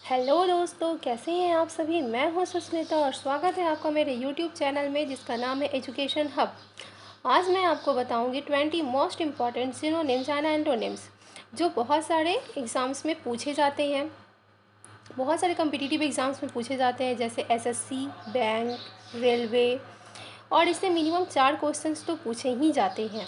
Hello दोस्तों, कैसे हैं आप सभी। मैं हूं सुस्मिता और स्वागत है आपका मेरे यूट्यूब चैनल में जिसका नाम है एजुकेशन हब। आज मैं आपको बताऊंगी 20 most important synonyms and antonyms जो बहुत सारे एग्ज़ाम्स में पूछे जाते हैं, बहुत सारे कम्पिटिटिव एग्ज़ाम्स में पूछे जाते हैं, जैसे एसएससी, बैंक, रेलवे। और इससे मिनिमम 4 क्वेश्चंस तो पूछे ही जाते हैं।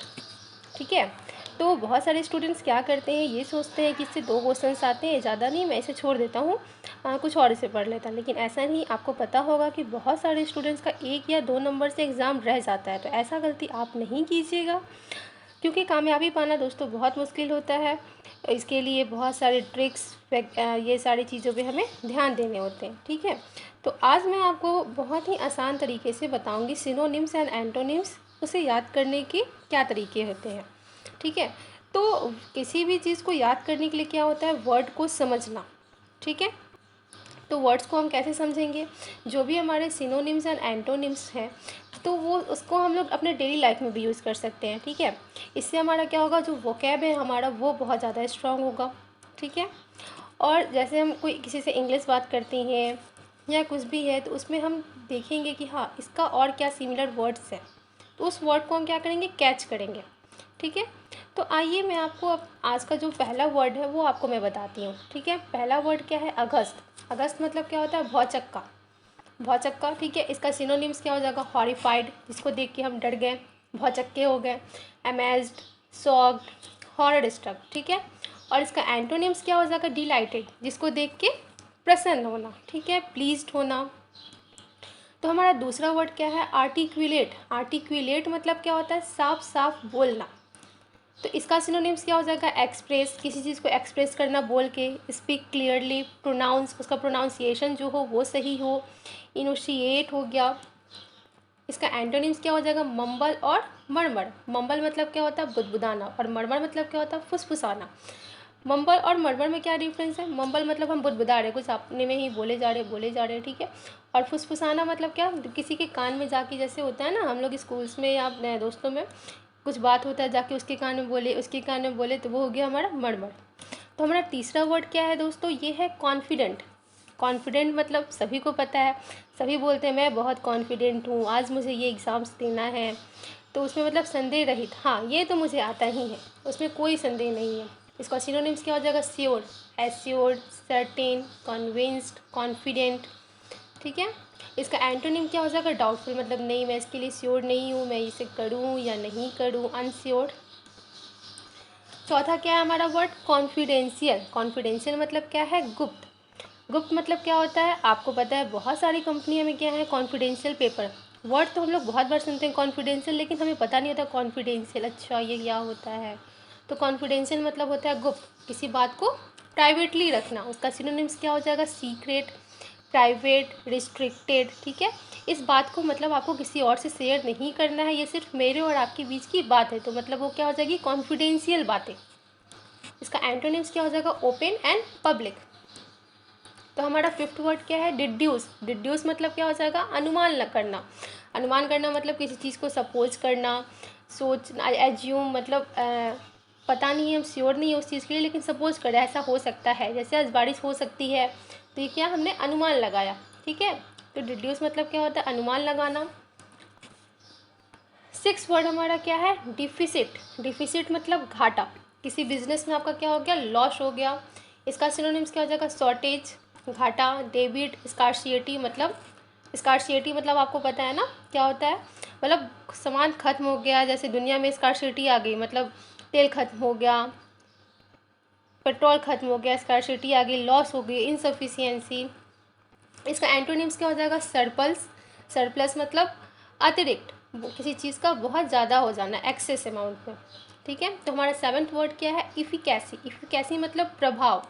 ठीक है, तो बहुत सारे स्टूडेंट्स क्या करते हैं, ये सोचते हैं कि इससे 2 क्वेश्चंस आते हैं, ज़्यादा नहीं, मैं इसे छोड़ देता हूँ, कुछ और इसे पढ़ लेता। लेकिन ऐसा नहीं, आपको पता होगा कि बहुत सारे स्टूडेंट्स का 1 या 2 नंबर से एग्ज़ाम रह जाता है। तो ऐसा गलती आप नहीं कीजिएगा, क्योंकि कामयाबी पाना दोस्तों बहुत मुश्किल होता है। इसके लिए बहुत सारे ट्रिक्स, ये सारी चीज़ों पे हमें ध्यान देने होते हैं। ठीक है, तो आज मैं आपको बहुत ही आसान तरीके से बताऊंगी सिनोनिम्स एंड एंटोनिम्स, उसे याद करने के क्या तरीके होते हैं। ठीक है, तो किसी भी चीज़ को याद करने के लिए क्या होता है, वर्ड को समझना। ठीक है, तो वर्ड्स को हम कैसे समझेंगे, जो भी हमारे सिनोनिम्स एंड एंटोनिम्स हैं, तो वो उसको हम लोग अपने डेली लाइफ में भी यूज़ कर सकते हैं। ठीक है, इससे हमारा क्या होगा, जो वोकैब है हमारा वो बहुत ज़्यादा स्ट्रांग होगा। ठीक है, और जैसे हम कोई किसी से इंग्लिश बात करते हैं या कुछ भी है, तो उसमें हम देखेंगे कि हाँ इसका और क्या सिमिलर वर्ड्स हैं, तो उस वर्ड को हम क्या करेंगे, कैच करेंगे। ठीक है, तो आइए मैं आपको अब आज का जो पहला वर्ड है वो आपको मैं बताती हूँ। ठीक है, पहला वर्ड क्या है, अगस्त। अगस्त मतलब क्या होता है, भौचक्का। भौचक्का, ठीक है, इसका सिनोनिम्स क्या हो जाएगा, हॉरिफाइड, जिसको देख के हम डर गए, भौचक्के हो गए, अमेज्ड, शॉक्ड, हॉरर स्ट्रक। ठीक है, और इसका एंटोनिम्स क्या हो जाएगा, डिलाइटेड, जिसको देख के प्रसन्न होना। ठीक है, प्लीज्ड होना। तो हमारा दूसरा वर्ड क्या है, आर्टिक्यूलेट। आर्टिक्यूलेट मतलब क्या होता है, साफ साफ बोलना। तो इसका सिनोनिम्स क्या हो जाएगा, एक्सप्रेस, किसी चीज़ को एक्सप्रेस करना बोल के, स्पीक क्लियरली, प्रोनाउंस, उसका प्रोनाउंसिएशन जो हो वो सही हो, इनिशिएट हो गया। इसका एंटोनिम्स क्या हो जाएगा, मम्बल और मड़मड़। मम्बल मतलब क्या होता है, बुदबुदाना, और मड़मड़ मतलब क्या होता है, फुसफुसाना। मम्बल और मड़मड़ में क्या डिफरेंस है, मम्बल मतलब हम बुदबुदा रहे, कुछ अपने में ही बोले जा रहे। ठीक है, और फुसफुसाना मतलब क्या, किसी के कान में जाके, जैसे होता है ना, हम लोग स्कूल्स में या अपने दोस्तों में कुछ बात होता है, जाके उसके कान में बोले, उसके कान में बोले, तो वो हो गया हमारा मड़मड़। तो हमारा तीसरा वर्ड क्या है दोस्तों, ये है कॉन्फिडेंट। कॉन्फिडेंट मतलब सभी को पता है, सभी बोलते हैं मैं बहुत कॉन्फिडेंट हूँ, आज मुझे ये एग्ज़ाम्स देना है। तो उसमें मतलब संदेह रहित, हाँ ये तो मुझे आता ही है, उसमें कोई संदेह नहीं है। इसका सिनोनिम्स क्या हो जाएगा, sure, assured, certain, convinced, confident. ठीक है, इसका एंटोनिम क्या हो जाएगा, डाउटफुल, मतलब नहीं मैं इसके लिए श्योर नहीं हूँ, मैं इसे करूँ या नहीं करूँ, अनश्योर। चौथा क्या है हमारा वर्ड, कॉन्फिडेंशियल। कॉन्फिडेंशियल मतलब क्या है, गुप्त। गुप्त मतलब क्या होता है, आपको पता है बहुत सारी कंपनियों में क्या है, कॉन्फिडेंशियल पेपर। वर्ड तो हम लोग बहुत बार सुनते हैं कॉन्फिडेंशियल, लेकिन हमें पता नहीं होता कॉन्फिडेंशियल, अच्छा ये क्या होता है। तो कॉन्फिडेंशियल मतलब होता है गुप्त, किसी बात को प्राइवेटली रखना। उसका सिनोनिम्स क्या हो जाएगा, सीक्रेट, प्राइवेट, रिस्ट्रिक्टेड। ठीक है, इस बात को मतलब आपको किसी और से शेयर नहीं करना है, ये सिर्फ मेरे और आपके बीच की बात है, तो मतलब वो क्या हो जाएगी, कॉन्फिडेंशियल बातें। इसका एंटोनिम्स क्या हो जाएगा, ओपन एंड पब्लिक। तो हमारा फिफ्थ वर्ड क्या है, डिड्यूस। डिड्यूस मतलब क्या हो जाएगा, अनुमान करना। अनुमान करना मतलब किसी चीज़ को सपोज करना, सोचना, एज्यूम मतलब पता नहीं है, हम श्योर नहीं है उस चीज़ के लिए, लेकिन सपोज कर रहे हैं ऐसा हो सकता है, जैसे आज बारिश हो सकती है, तो ये क्या हमने अनुमान लगाया। ठीक है, तो डिड्यूस मतलब क्या होता है, अनुमान लगाना। सिक्स वर्ड हमारा क्या है, डिफिसिट। डिफिसिट मतलब घाटा, किसी बिजनेस में आपका क्या हो गया, लॉस हो गया। इसका सिनोनिम्स क्या हो जाएगा, शॉर्टेज, घाटा, डेबिट, स्कार्सिटी। मतलब स्कार्सिटी मतलब आपको पता है ना क्या होता है, मतलब सामान खत्म हो गया, जैसे दुनिया में स्कार्सिटी आ गई, मतलब तेल खत्म हो गया, पेट्रोल खत्म हो गया, स्कार्सिटी आ गई, लॉस हो गई, इनसफिशियंसी। इसका एंटोनिम्स क्या हो जाएगा, सरप्लस। सरप्लस मतलब अतिरिक्त, किसी चीज़ का बहुत ज़्यादा हो जाना, एक्सेस अमाउंट में। ठीक है, तो हमारा सेवन्थ वर्ड क्या है, इफिकैसी। इफिकैसी मतलब प्रभाव।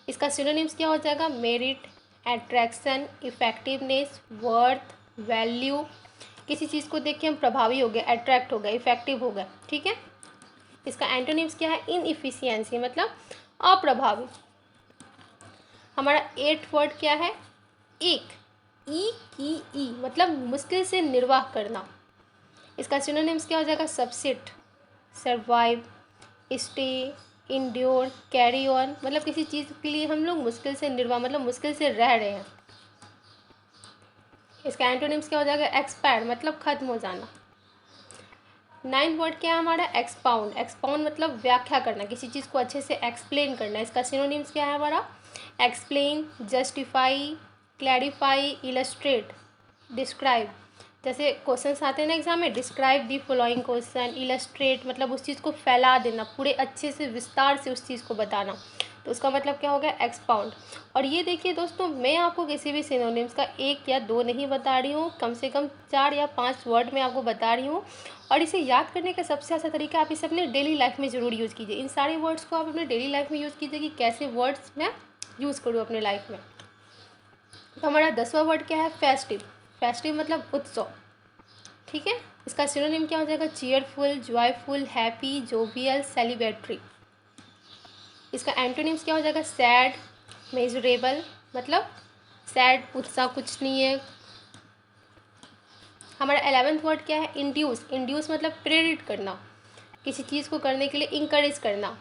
इसका सिनोनिम्स क्या हो जाएगा, merit, attraction, effectiveness, worth, value. किसी चीज़ को देख के हम प्रभावी हो गए, अट्रैक्ट हो गए, इफेक्टिव हो गए। ठीक है, इसका एंटोनिम्स क्या है, इनइफिशियंसी मतलब अप्रभावी। हमारा एट वर्ड क्या है, एक, ई की ई मतलब मुश्किल से निर्वाह करना। इसका सिनोनिम्स क्या हो जाएगा, subsist, survive, stay, endure, carry on, मतलब किसी चीज़ के लिए हम लोग मुश्किल से निर्वाह मतलब मुश्किल से रह रहे हैं। इसका एंटोनिम्स क्या हो जाएगा? एक्सपायर, मतलब खत्म हो जाना। 9th वर्ड क्या है हमारा? एक्सपाउंड। एक्सपाउंड मतलब व्याख्या करना, किसी चीज़ को अच्छे से एक्सप्लेन करना। इसका सिनोनिम्स क्या है हमारा? Explain, justify, clarify, illustrate, describe. जैसे क्वेश्चंस आते हैं ना एग्जाम में, describe the following question, illustrate मतलब उस चीज़ को फैला देना, पूरे अच्छे से विस्तार से उस चीज़ को बताना। तो उसका मतलब क्या हो गया? एक्सपाउंड। और ये देखिए दोस्तों, मैं आपको किसी भी सिनोनिम्स का एक या दो नहीं बता रही हूँ, कम से कम 4 या 5 वर्ड मैं आपको बता रही हूँ। और इसे याद करने का सबसे अच्छा तरीका, आप इसे अपने डेली लाइफ में ज़रूर यूज़ कीजिए। इन सारे वर्ड्स को आप अपने डेली लाइफ में यूज़ कीजिए कि कैसे वर्ड्स मैं यूज़ करूँ अपने लाइफ में। तो हमारा 10वां वर्ड क्या है? फेस्टिव। फेस्टिव मतलब उत्सव, ठीक है। इसका सिनोनिम क्या हो जाएगा? Cheerful, joyful, happy, jovial, celebratory. इसका एंटोनिम्स क्या हो जाएगा? सैड, मेजरेबल, मतलब सैड, उत्साह कुछ नहीं है। हमारा 11th वर्ड क्या है? इंड्यूस। इंड्यूस मतलब प्रेरित करना, किसी चीज़ को करने के लिए इंकरेज करना।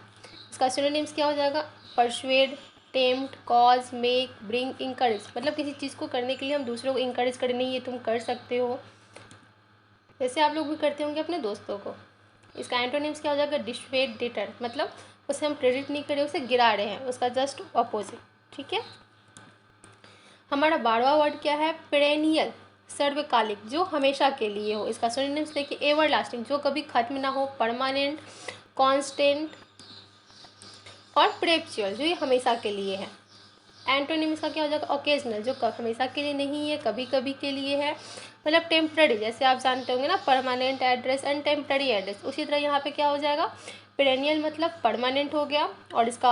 इसका सिनोनिम्स क्या हो जाएगा? Persuade, tempt, cause, make, bring, encourage, मतलब किसी चीज़ को करने के लिए हम दूसरों को इंकरेज करें, नहीं ये तुम कर सकते हो, जैसे आप लोग भी करते होंगे अपने दोस्तों को। इसका एंटोनिम्स क्या हो जाएगा? डिसुएड, डिटर, मतलब उसे हम प्रेरित नहीं करें, उसे गिरा रहे हैं, उसका जस्ट अपोजिट, ठीक है। हमारा 12वां वर्ड क्या है? पेरेनियल, सर्वकालिक, जो हमेशा के लिए हो। इसका सिनोनिम्स देखिए, एवर लास्टिंग, जो कभी खत्म ना हो, परमानेंट, कांस्टेंट और प्रेपचुअल, जो ये हमेशा के लिए है। एंटोनिम्स का क्या हो जाएगा? ओकेजनल, जो हमेशा के लिए नहीं है, कभी कभी के लिए है, मतलब टेम्प्रेरी, जैसे आप जानते होंगे ना, permanent address and temporary address, उसी तरह यहाँ पे क्या हो जाएगा? पेरेनियल मतलब परमानेंट हो गया। और इसका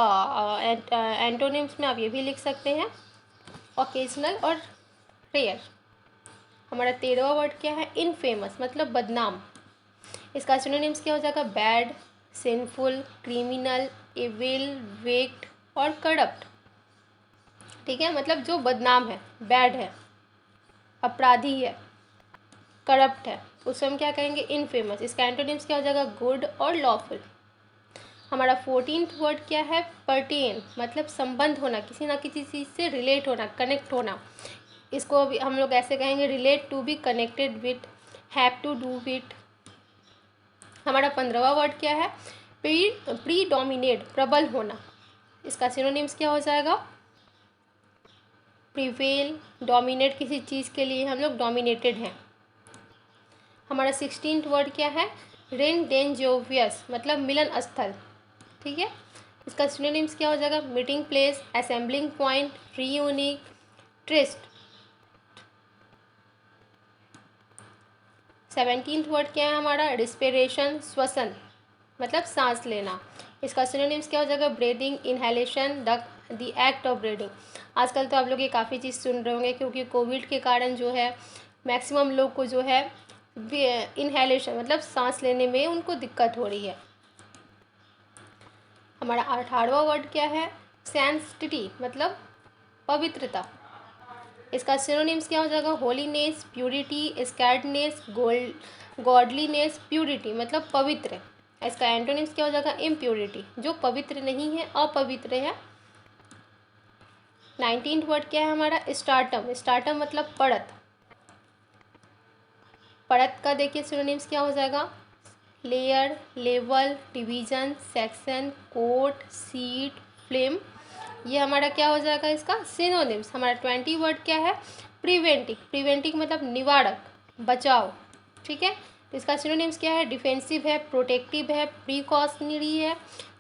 एंटोनिम्स में आप ये भी लिख सकते हैं, ओकेजनल और रेयर। हमारा 13वां वर्ड क्या है? इनफेमस, मतलब बदनाम। इसका सिनोनिम्स क्या हो जाएगा? Bad, sinful, criminal, evil, wicked और करप्ट, ठीक है। मतलब जो बदनाम है, बैड है, अपराधी है, करप्ट है, उसे हम क्या कहेंगे? इनफेमस। इसका एंटोनिम्स क्या हो जाएगा? गुड और लॉफुल। हमारा 14th वर्ड क्या है? पर्टेन, मतलब संबंध होना, किसी ना किसी चीज़ से रिलेट होना, कनेक्ट होना। इसको भी हम लोग ऐसे कहेंगे, relate to, be connected with, have to do with. हमारा 15वां वर्ड क्या है? प्री डोमिनेट, प्रबल होना। इसका सिनोनिम्स क्या हो जाएगा? प्रिवेल, डोमिनेट, किसी चीज़ के लिए हम लोग डोमिनेटेड हैं। हमारा 16th वर्ड क्या है? रेंडेंजोवियस, मतलब मिलन स्थल, ठीक है। इसका सिनोनिम्स क्या हो जाएगा? Meeting place, assembling point, reunion, tryst. 17th word क्या है हमारा? रिस्पिरेशन, श्वसन, मतलब सांस लेना। इसका सिनोनिम्स क्या हो जाएगा? Breathing, inhalation, the act of breathing. आजकल तो आप लोग ये काफ़ी चीज़ सुन रहे होंगे, क्योंकि कोविड के कारण जो है मैक्सिमम लोग को जो है इनहेलेशन मतलब सांस लेने में उनको दिक्कत हो रही है। हमारा 18वां वर्ड क्या है? सैंक्टिटी, मतलब पवित्रता। इसका सिनोनिम्स क्या हो जाएगा? होलीनेस, प्यूरिटी, स्कैर्डनेस, गॉडलीनेस, प्यूरिटी, मतलब पवित्र। इसका एंटोनिम्स क्या हो जाएगा? इम्प्योरिटी, जो पवित्र नहीं है, अपवित्र है। 19th वर्ड क्या है हमारा? स्टार्टम। स्टार्टम मतलब पड़त। पड़त का देखिए सिनोनिम्स क्या हो जाएगा? Layer, level, division, section, coat, seat, flame. ये हमारा क्या हो जाएगा? इसका सिनोनिम्स। हमारा 20 वर्ड क्या है? प्रिवेंटिव। प्रिवेंटिव मतलब निवारक, बचाव, ठीक है। तो इसका सिनोनिम्स क्या है? डिफेंसिव है, प्रोटेक्टिव है, प्रिकॉशनरी है,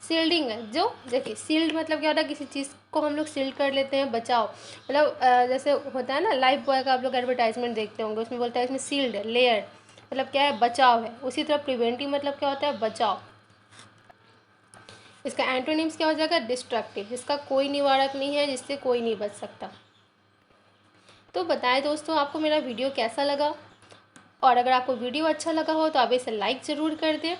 सील्डिंग है। जो देखिए सील्ड मतलब क्या होता है? किसी चीज़ को हम लोग सील्ड कर लेते हैं, बचाव, मतलब जैसे होता है ना, लाइफ बॉय का आप लोग एडवर्टाइजमेंट देखते होंगे, उसमें बोलता है इसमें सील्ड है, लेयर, मतलब क्या है? बचाव है। उसी तरह प्रिवेंटिव मतलब क्या होता है? बचाव। इसका एंटोनिम्स क्या हो जाएगा? डिस्ट्रक्टिव, जिसका कोई निवारक नहीं है, जिससे कोई नहीं बच सकता। तो बताएं दोस्तों, आपको मेरा वीडियो कैसा लगा, और अगर आपको वीडियो अच्छा लगा हो तो आप इसे लाइक ज़रूर कर दें।